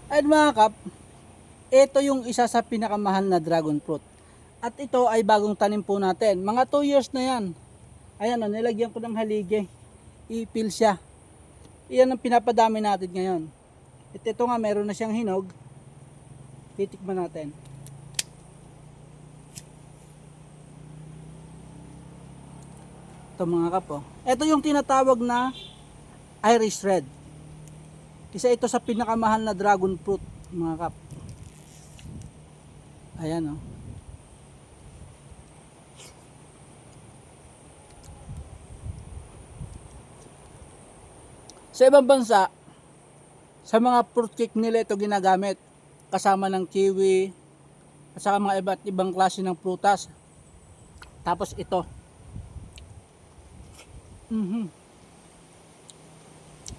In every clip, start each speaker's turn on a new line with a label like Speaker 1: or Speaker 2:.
Speaker 1: At mga kap, ito yung isa sa pinakamahal na dragon fruit. At ito ay bagong tanim po natin. Mga 2 years na yan. Ayan o, nilagyan ko ng haligi. Ipil siya. Iyan ang pinapadami natin ngayon. At ito nga, meron na siyang hinog. Titikman natin. Ito mga kap o. Ito yung tinatawag na Irish Red. Isa ito sa pinakamahal na dragon fruit mga kap. Ayan o. Sa ibang bansa, sa mga fruit cake nila ito ginagamit. Kasama ng kiwi, at saka mga iba't ibang klase ng prutas. Tapos ito.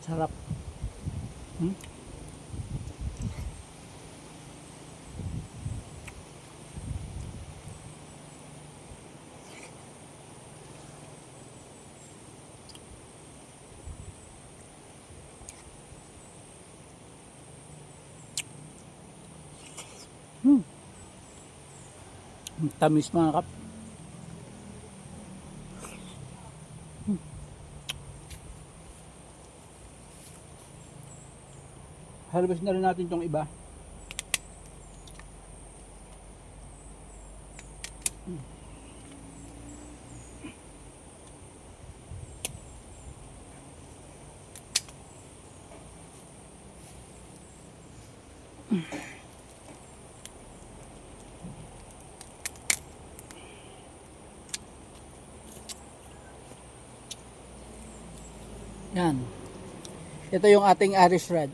Speaker 1: Sarap. Tamis mga kap. Harvest na rin natin itong iba. Yan. Ito yung ating Irish Red.